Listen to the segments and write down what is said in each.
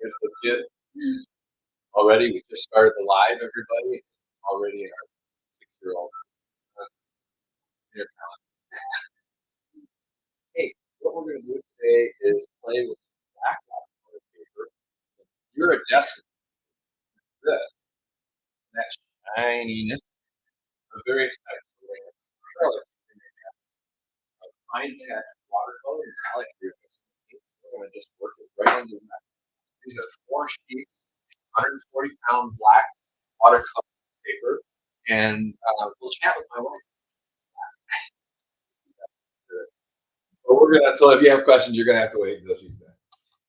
It's legit. Already, we just started the live, everybody. Already our 6-year-old. Hey, what we're going to do today is play with black watercolor paper. Iridescent. This, that shininess of various types of layers. Acrylic, Finetec watercolor, metallic iridescent. We're going to just work it right into that. These are 4 sheets, 140-pound black watercolor paper, and we'll chat with my wife. But we're gonna. So if you have questions, you're gonna have to wait until she's done.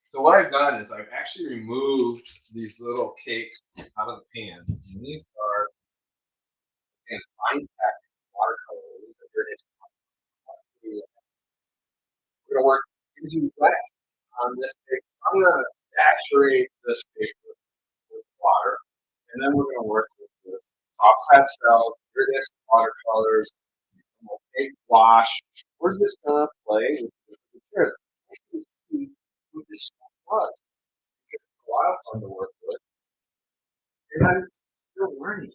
So what I've done is I've actually removed these little cakes out of the pan. And these are again Finetec watercolor. These are very nice. We're gonna work using black on this paper. I'm gonna saturate this paper with water, and then we're gonna work with the soft pastel, iridescent watercolors, opaque wash. We're just gonna play with the materials. What this stuff was. It's a lot of fun to work with. And I'm still learning.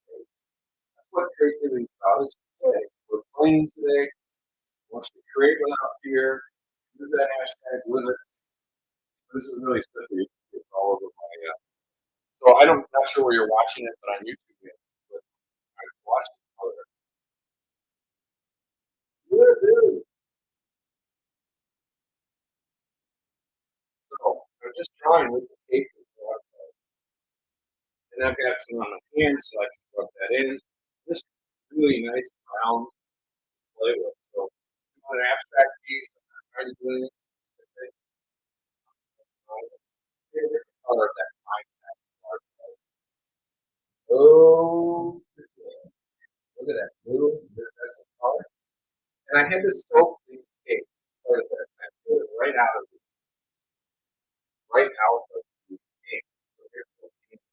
That's what creativity is about. Today. We're playing today. Once we create without fear, use that hashtag with it. This is really slippery. It's all over my So I'm not sure where you're watching it, but on YouTube it. But I'm watching it. Woo-hoo! So I'm just drawing with the paper. And I've got some on my hand, so I can rub that in. This is really nice brown to play with. So you want an abstract piece, I'm trying to do it. Different color of that fine color. Oh, look at that blue. That's a color. And I had to soak these cakes part of that. I pulled it right out of the cake. So here's the cake.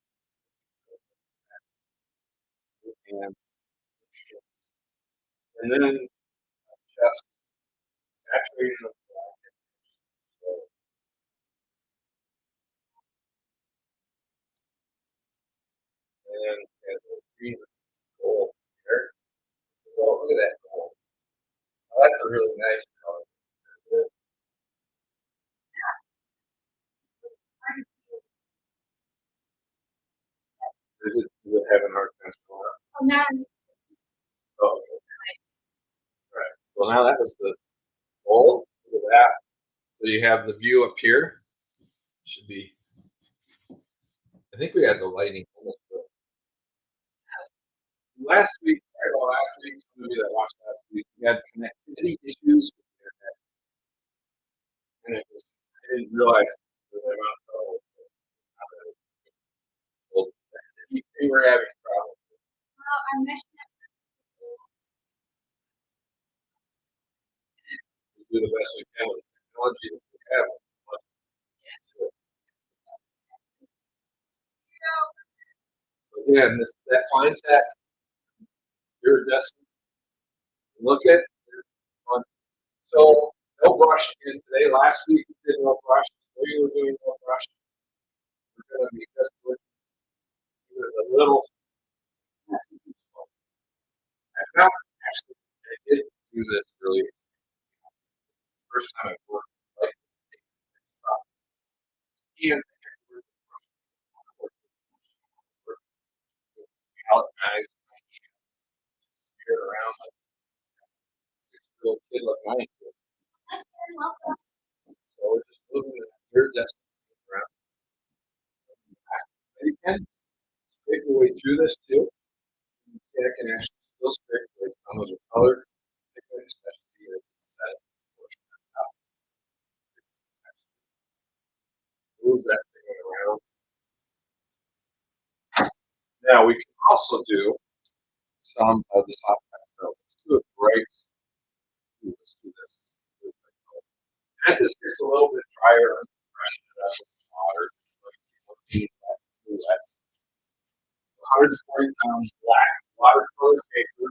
And then just saturated with black. So, and the green gold here. Oh, look at that gold. Oh, that's a really nice color. Does it have a hard time going up? Oh, okay. Right. So now that was the gold. Look at that. So you have the view up here. Should be. I think we had the lighting almost good. Last week, maybe that watched last week, we had connectivity issues with the internet. And it was, I didn't realize the amount of trouble. We were having problems. Well, I mentioned that. We do the best we can with the technology that we have. So again, that Finetec iridescent. Look at it. So no brush again today. Last week we did no brush. Today we're doing no brush. We're going to be just with a little. I'm not actually. I did do this really. First time I worked like this. And palette knives around like a 6-year-old kid like mine. So we're just moving your destiny around. And you can scrape your way through this too. You can see I can actually still scrape away some of the color, especially as it's set portion of the top. Move that thing around. Now we can also do some of the soft pastel. Let's do it right. Let's do this. As this gets a little bit drier, brush it up with water. 140 pounds black watercolor paper.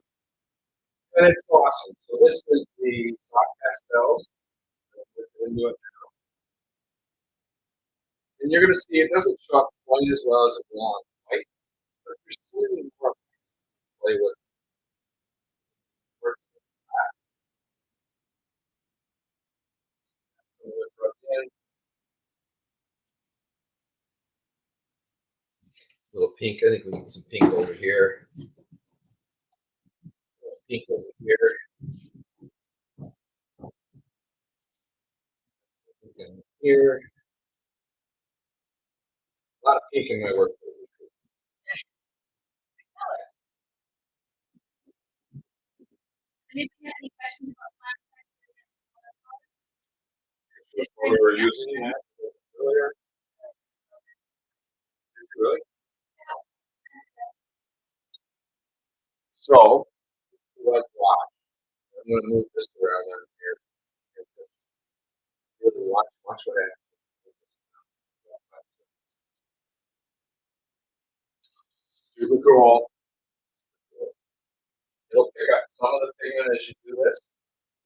And it's awesome. So this is the soft pastels. Into it now. And you're going to see it doesn't show up quite as well as it will on white, but there's slightly more to play with. Working with that. Some of it rubbed in. A little pink. I think we need some pink over here. Pink over here. Pink here. A lot of pink in my work. Anybody have any questions about What we were using that earlier. Really? So, let's watch. I'm going to move this around on here. Watch what happens. Super cool. It'll pick up some of the pigment as you do this.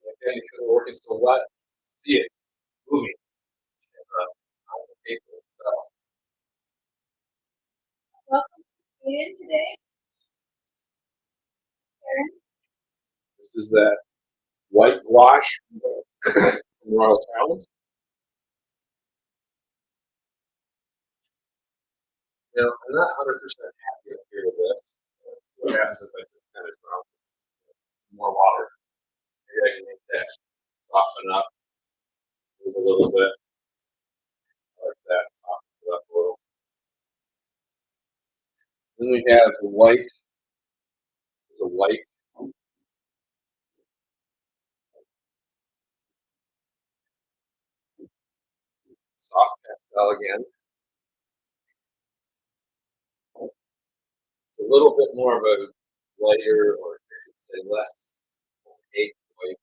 Again, because we're working so wet, see it moving on the paper itself. welcome in today? Karen? This is that white wash from Royal Talons. Now, I'm not 100% happy up here with this. What happens if I just kind of drop more water? Maybe I can make that soften up a little bit. Like that, soften it up a little. Then we have the white. This is a white. Soft pastel again. It's a little bit more of a lighter, or I could say less opaque white.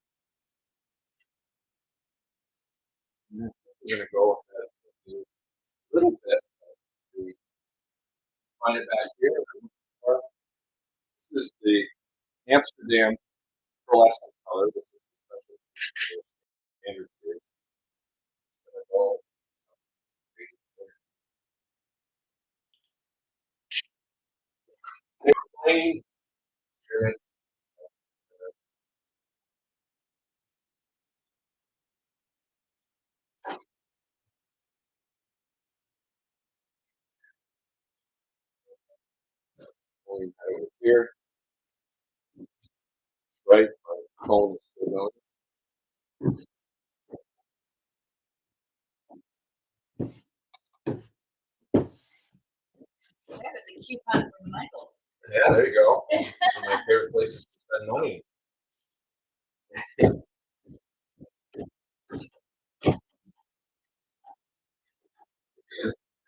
We're going to go with that a little bit. We find it back here. This is the Amsterdam pearlescent color. This is the special standard series. Plain. Over here, right? My cone is still going. Yeah, that's a coupon from Michael's. Yeah, there you go. One of my favorite places to spend money. I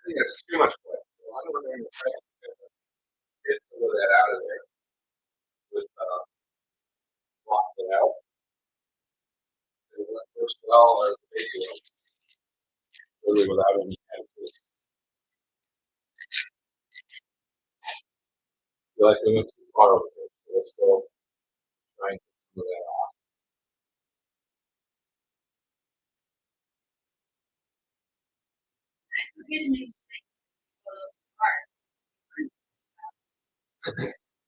think that's too much white. So I'm going to try to get some of that out of there. Just block it out. It works well as a video. Really without any additives. I feel like we went too far with it. So let's go try and get some of that off.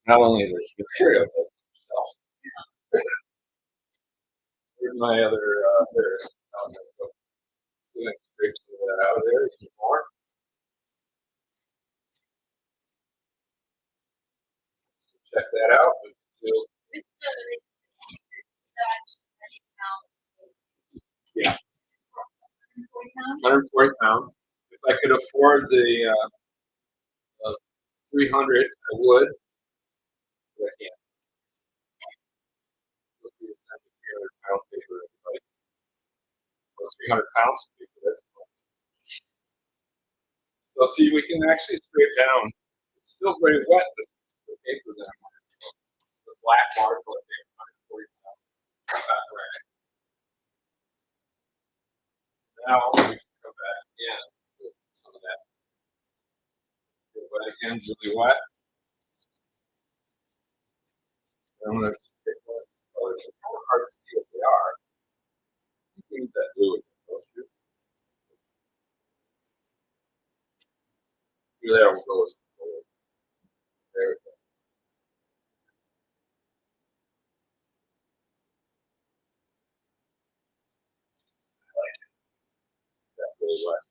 Not only the material, but itself. Here's my other there's going to scrape some of that out of there even more. So check that out. Yeah, 140 pounds. If I could afford the 300, I would. But I can't. Let's see, it's 300 pound paper. Like, 300 pounds for this. So see, we can actually scrape down. It's still very wet, the paper that I'm on. The black watercolor paper, 140 pounds. Right. Now we can come back in with some of that. Get wet again, really wet. I'm going to pick one of these colors. It's kind of hard to see what they are. You need that blue again, don't you? There we'll go. There we go. I like that really wet.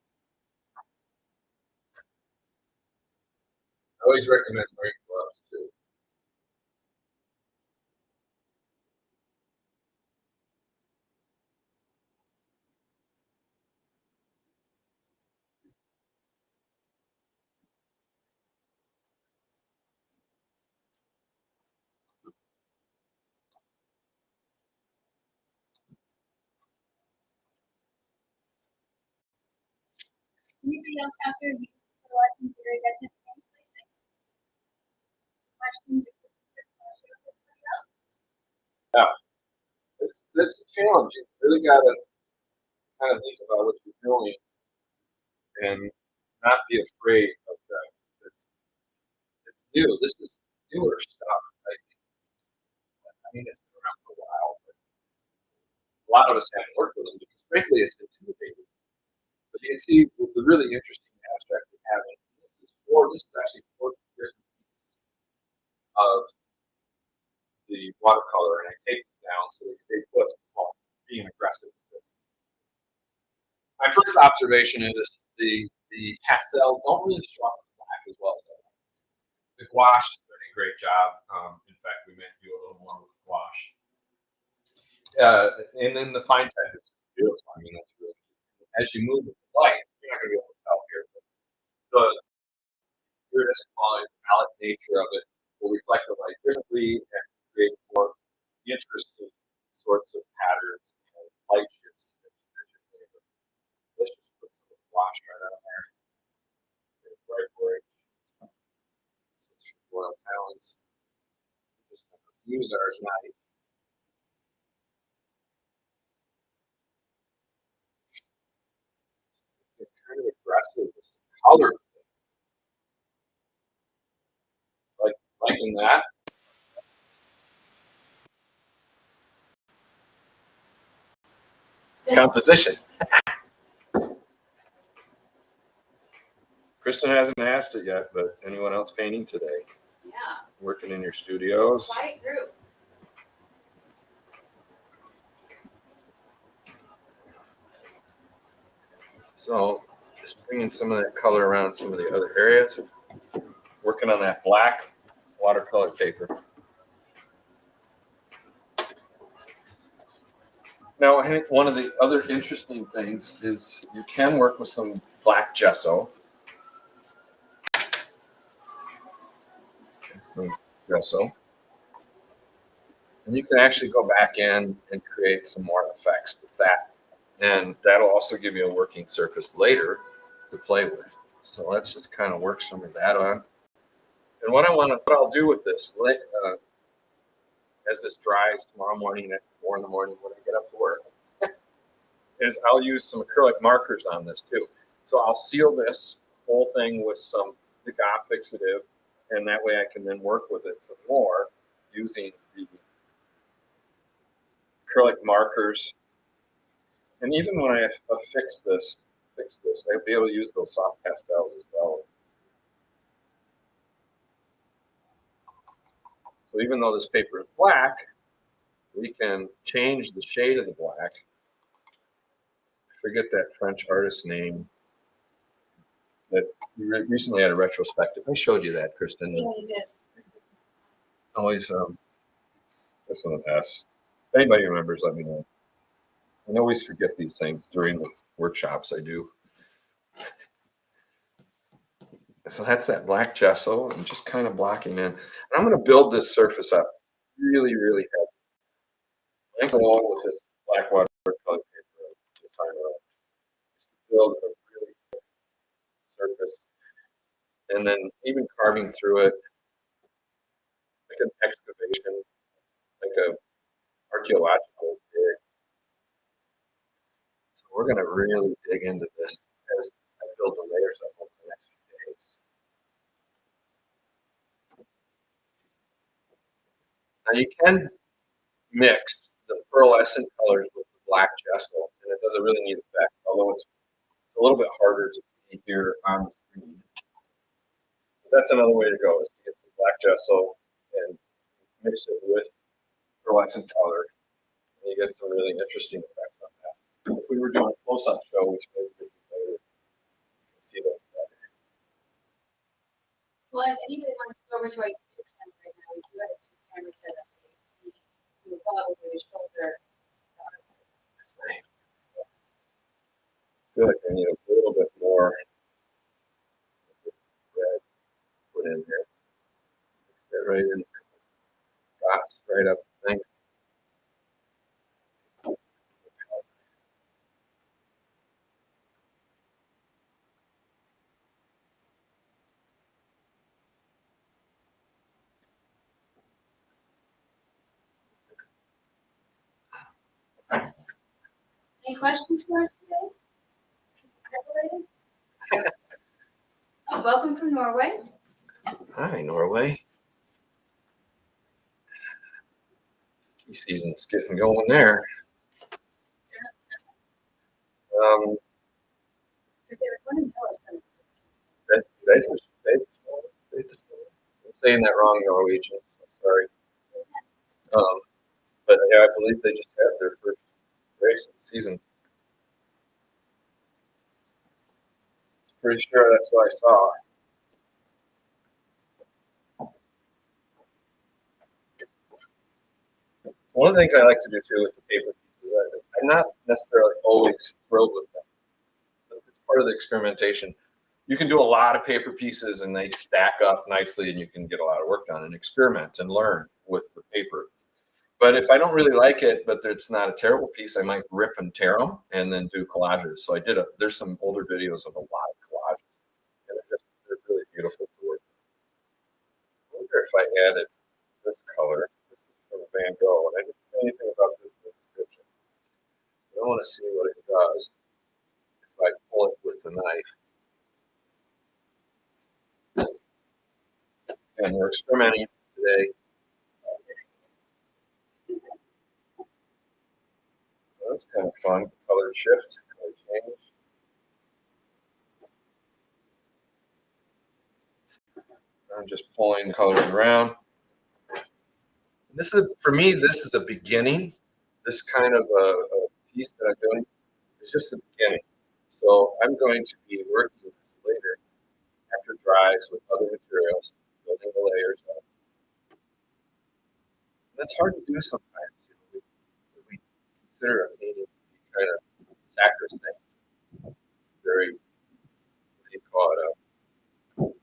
I always recommend wearing gloves too. Anybody else out there utilizing iridescent templates? Questions? Yeah, it's a challenge. You really got to kind of think about what you're doing and not be afraid of that. It's new. This is newer stuff. I mean, it's been around for a while, but a lot of us haven't worked with them because, frankly, it's intimidating. But you can see the really interesting aspect of having this is actually four different pieces of the watercolor, and I take them down so they stay put while being aggressive with this. My first observation is the pastels don't really show up in black as well as I like. The gouache is doing a great job. In fact, we may do a little more with gouache. And then the Finetec is beautiful. I mean, that's really neat. As you move with the light, you're not going to be able to tell here, but the iridescent quality, the metallic nature of it will reflect the light differently and create more interesting sorts of patterns and light shifts that your favorite. Let's just put some gouache right on there. Bright orange. Switch from Royal Talons. Just use our knife. Get kind of aggressive with some color. Liking that. Composition. Kristen hasn't asked it yet, but anyone else painting today? Yeah. Working in your studios? Quiet group. So just bringing some of that color around some of the other areas. Working on that black watercolor paper. Now, I think one of the other interesting things is you can work with some black gesso. And you can actually go back in and create some more effects with that. And that'll also give you a working surface later to play with. So let's just kind of work some of that on. And what I'll do with this, as this dries tomorrow morning at 4 in the morning when I get up to work, is I'll use some acrylic markers on this too. So I'll seal this whole thing with some Degas fixative, and that way I can then work with it some more using the acrylic markers. And even when I fix this, I'll be able to use those soft pastels as well. So even though this paper is black, we can change the shade of the black. I forget that French artist's name that recently had a retrospective. I showed you that, Kristen. Always, this one S. If anybody remembers, let me know. I always forget these things during the workshops I do. So that's that black gesso and just kind of blocking in. And I'm going to build this surface up really, really heavy. I'm going along with this black watercolor paper this time around. Just to build a really thick surface. And then even carving through it like an excavation, like a archaeological dig. So we're going to really dig into this as I build the layers up over the next few days. Now you can mix the pearlescent colors with the black gesso, and it does a really neat effect, although it's a little bit harder to see here on the screen. That's another way to go, is to get some black gesso and mix it with pearlescent color. And you get some really interesting effects on that. If we were doing a close-up show, which maybe we could do later, you can see those better. Well, if anybody wants to go over to our YouTube channel right now, we do have a two camera set up. You can see the above over the shoulder. I feel like I need a little bit more red put in here. Mix that right in. Dots right up the thing. Any questions for us today? Oh, welcome from Norway. Hi, Norway. Ski season's getting going there. I'm saying that wrong, Norwegian. I'm sorry. But yeah, I believe they just had their first race of the season. Pretty sure that's what I saw. One of the things I like to do too with the paper pieces is I'm not necessarily always thrilled with them. It's part of the experimentation. You can do a lot of paper pieces and they stack up nicely and you can get a lot of work done and experiment and learn with the paper. But if I don't really like it, but it's not a terrible piece, I might rip and tear them and then do collages. So there's some older videos of a lot of collages. And they're really beautiful to work with. I wonder if I added this color. This is from Van Gogh, and I didn't say anything about this in the description. I want to see what it does if I pull it with the knife. And we're experimenting today. That's kind of fun. Color shift, color change. I'm just pulling colors around. This is, for me, this is a beginning. This kind of a piece that I'm doing is just the beginning. So I'm going to be working with this later after it dries with other materials, building the layers up. That's hard to do sometimes. We consider a painting to be kind of sacrosanct, very, what do you call it,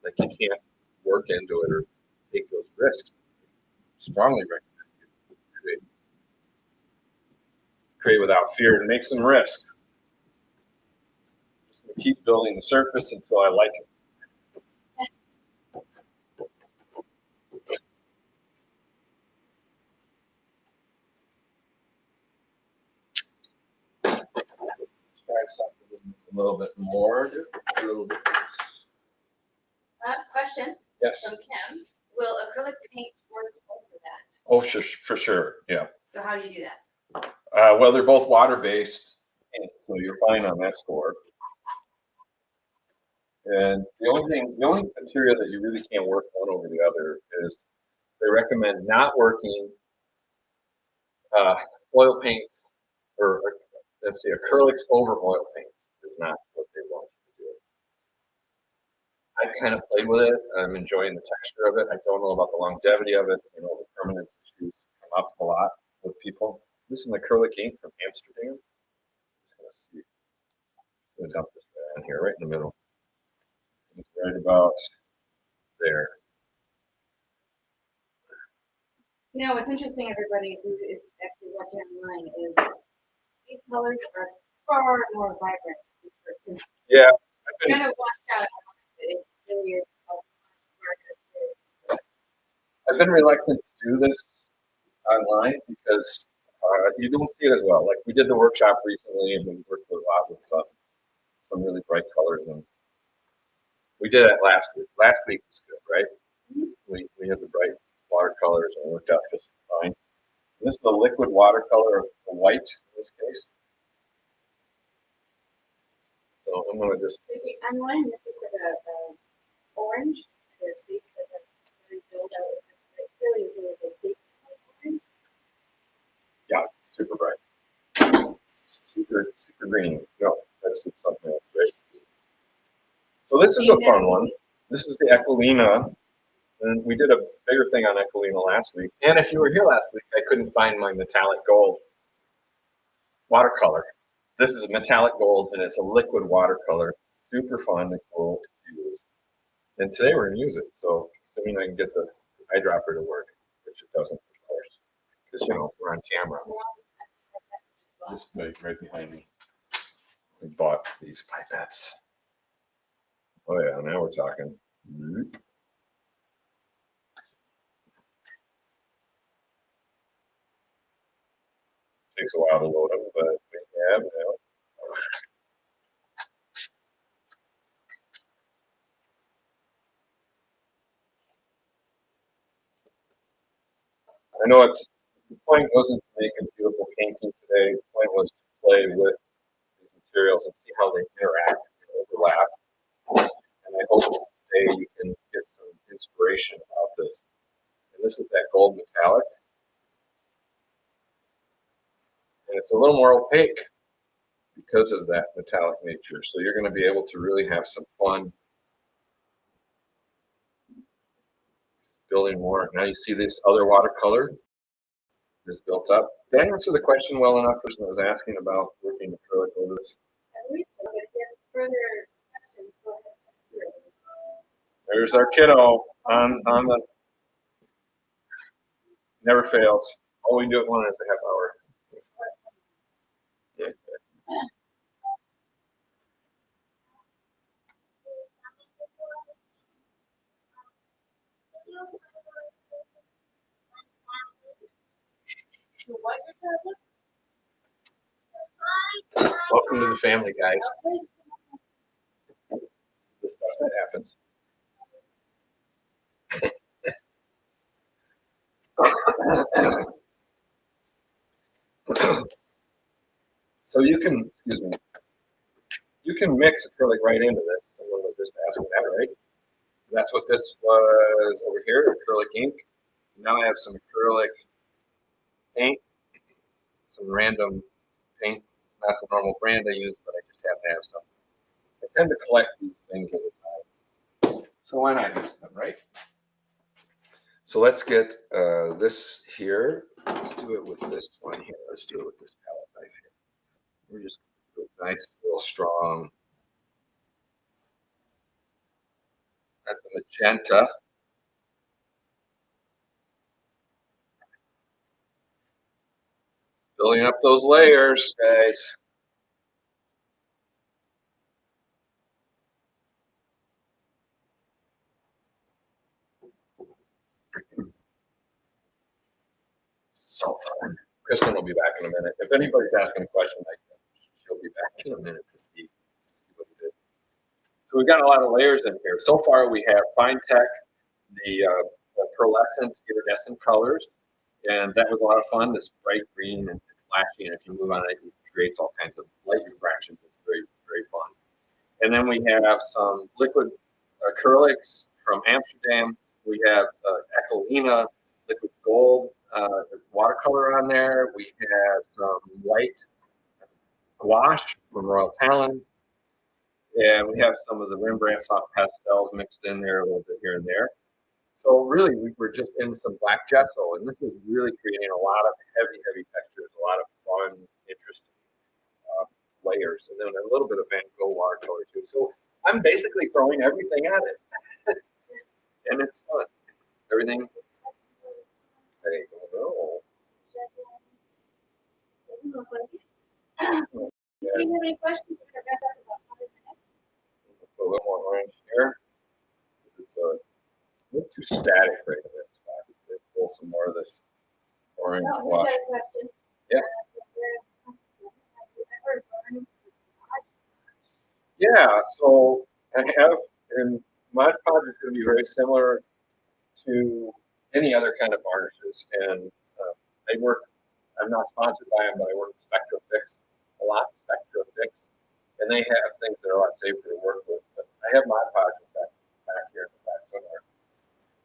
like you can't work into it or take those risks. Strongly recommend you create without fear and make some risk. Just gonna keep building the surface until I like it. Let's try something a little bit more different, a little different. Question Yes. from Kim. Will acrylic paints work over that? Oh, for sure. Yeah. So how do you do that? Well, they're both water-based, so you're fine on that score. And the only material that you really can't work one over the other is they recommend not working oil paint or let's see, acrylics over oil paints is not what they want you to do. I've kind of played with it. I'm enjoying the texture of it. I don't know about the longevity of it. You know, the permanence issues come up a lot with people. This is an acrylic ink from Amsterdam. Let's see. I'm going to dump this down here, right in the middle. It's right about there. You know, what's interesting, everybody who is actually watching online, is these colors are far more vibrant in person. Yeah. Kind of watch out. It really is. I've been reluctant to do this online because you don't see it as well. Like we did the workshop recently and we worked a lot with some really bright colors, and we did it last week. Last week was good, right? Mm-hmm. We had the bright watercolors and it worked out just fine. And this is the liquid watercolor, the white in this case. So I'm going to just. Online, this is an orange. This green. No, that's something else, right? So this is a fun one. This is the Aquilina. And we did a bigger thing on Aquilina last week. And if you were here last week, I couldn't find my metallic gold watercolor. This is a metallic gold, and it's a liquid watercolor. Super fun and cool to use. And today we're going to use it. So assuming I can get the eyedropper to work, which it doesn't, of course, because, you know, we're on camera. Just right behind me. We bought these pipettes. Oh, yeah, now we're talking. Takes a while to load them, but we have now. I know it's the point wasn't to make a beautiful painting today. The point was to play with these materials and see how they interact and overlap. And I hope today you can get some inspiration about this. And this is that gold metallic. And it's a little more opaque because of that metallic nature. So you're going to be able to really have some fun building more. Now you see this other watercolor is built up. Did I answer the question well enough? Person was asking about working acrylic over this. At least if you have further questions, go ahead. There's our kiddo on the never fails. All we do at one is a half hour. Yeah. Welcome to the family, guys. The stuff that happens. So you can, excuse me, you can mix acrylic right into this. Someone was just asking that, right? That's what this was over here, acrylic ink. Now I have some acrylic paint, some random paint. It's not the normal brand I use, but I just have to have some. I tend to collect these things over time. So why not use them, right? So let's get this here. Let's do it with this one here. Let's do it with this palette knife here. We're just going to do a nice, little strong. That's a magenta. Building up those layers, guys. So fun. Kristen will be back in a minute. If anybody's asking a question, she'll be back in a minute to see what we did. So we've got a lot of layers in here. So far, we have Finetec, the pearlescent, iridescent colors, and that was a lot of fun. This bright green and flashy, and if you move on it, it creates all kinds of light refractions. It's very, very fun. And then we have some liquid acrylics from Amsterdam. We have Aquilina liquid gold watercolor on there. We have some white gouache from Royal Talons. And we have some of the Rembrandt soft pastels mixed in there a little bit here and there. So really, we were just in some black gesso, and this is really creating a lot of heavy, heavy textures, a lot of fun, interesting layers, and then a little bit of Van Gogh watercolor too. So I'm basically throwing everything at it, and it's fun. Everything. I don't know. Do you have any questions? Put a little more orange here, because it's a little too static right in that spot. Let's pull some more of this orange wash. Yeah. Yeah, so I have, and Mod Podge is going to be very similar to any other kind of varnishes. And I work, I'm not sponsored by them, but I work with SpectraFix a lot, SpectraFix. And they have things that are a lot safer to work with. But I have Mod Podge, in fact, back here in the back somewhere.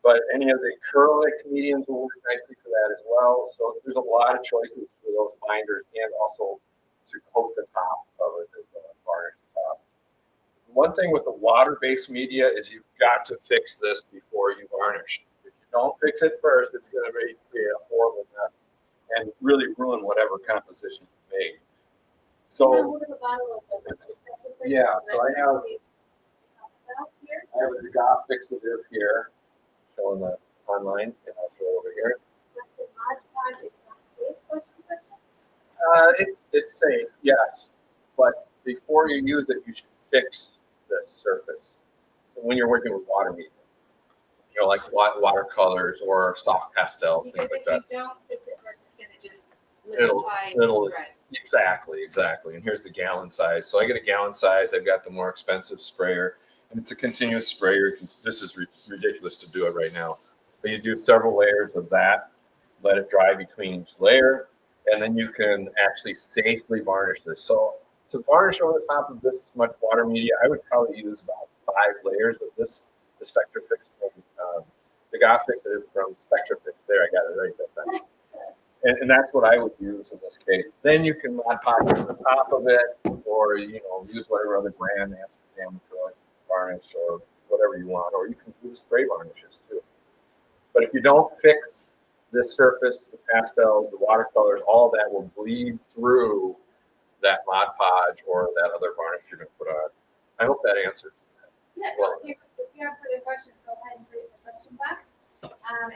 But any of the acrylic mediums will work nicely for that as well. So there's a lot of choices for those binders and also to coat the top of One thing with the water-based media is you've got to fix this before you varnish. If you don't fix it first, it's going to create a horrible mess and really ruin whatever composition you made. So, yeah, so I have a Degas fixative here, showing that online, and I'll show it over here. It's safe, yes, but before you use it, you should fix the surface. So when you're working with water media, like watercolors or soft pastels, because things like that. If you don't fix it first, it's going to just It'll spread. Exactly. And here's the gallon size. So I get a gallon size. I've got the more expensive sprayer, and it's a continuous sprayer. This is ridiculous to do it right now, but you do several layers of that. Let it dry between each layer, and then you can actually safely varnish this. So to varnish over the top of this much water media, I would probably use about 5 layers of this Spectrafix from Degas fixative from Spectrafix. There, I got it right that time. And that's what I would use in this case. Then you can Mod Podge on the top of it, or use whatever other brand, Amsterdam acrylic varnish, or whatever you want, or you can use spray varnishes too. But if you don't fix this surface, the pastels, the watercolors, all of that will bleed through that Mod Podge or that other varnish you're going to put on. I hope that answers. Yeah, well, if you have further questions, go ahead and put it in the question box.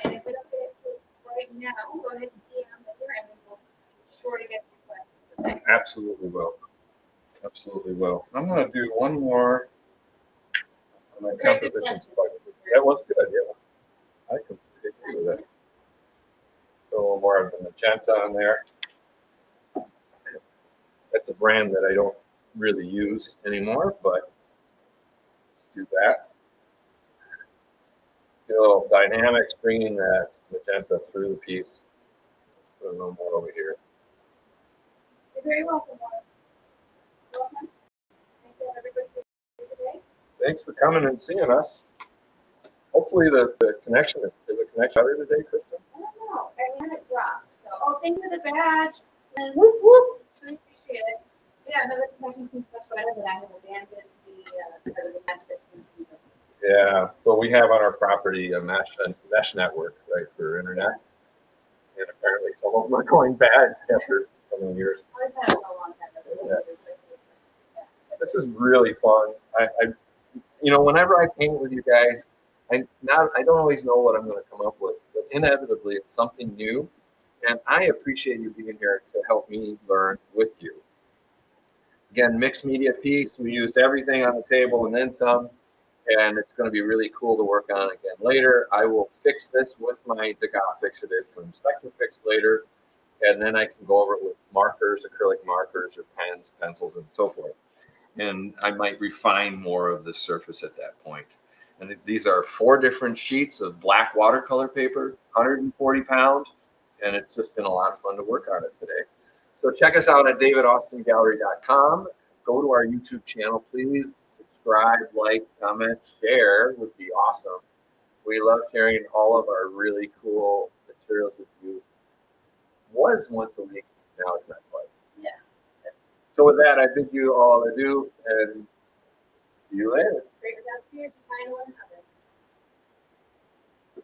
And if we don't get to it right now, go ahead and DM it here, and we'll be sure to get to your questions. Okay? Absolutely will. Absolutely will. I'm going to do one more on my compositions. That was good, yeah. I completely agree with that. A little more of the magenta on there. That's a brand that I don't really use anymore, but let's do that. Get a little dynamics, bringing that magenta through the piece. Put a little more over here. You're very welcome, Mark. Welcome. Thanks to everybody here today. Thanks for coming and seeing us. Hopefully the connection is a connection better today, Kristen. I don't know. I had it dropped. So, thank you for the badge. And whoop whoop. Really appreciate it. Yeah, another connection seems much better, but I have abandoned the part of the match that seems to be better. Yeah, so we have on our property a mesh network, right, for internet, and apparently some of them are going bad after so many years. I've had it for a long time. Yeah. This is really fun. I whenever I paint with you guys, I don't always know what I'm going to come up with, but inevitably it's something new, and I appreciate you being here to help me learn with you. Again, mixed media piece. We used everything on the table and then some, and it's going to be really cool to work on again later. I will fix this with my Degas fixative from Spectrafix later, and then I can go over it with markers, acrylic markers, or pens, pencils, and so forth. And I might refine more of the surface at that point. And these are 4 different sheets of black watercolor paper, 140 pounds, and it's just been a lot of fun to work on it today. So check us out at davidaustingallery.com. Go to our YouTube channel, please. Subscribe, like, comment, share would be awesome. We love sharing all of our really cool materials with you. Was once a week, now it's not quite. Yeah. So with that, I bid you all adieu, and see you later. Great without fear, be kind to one another.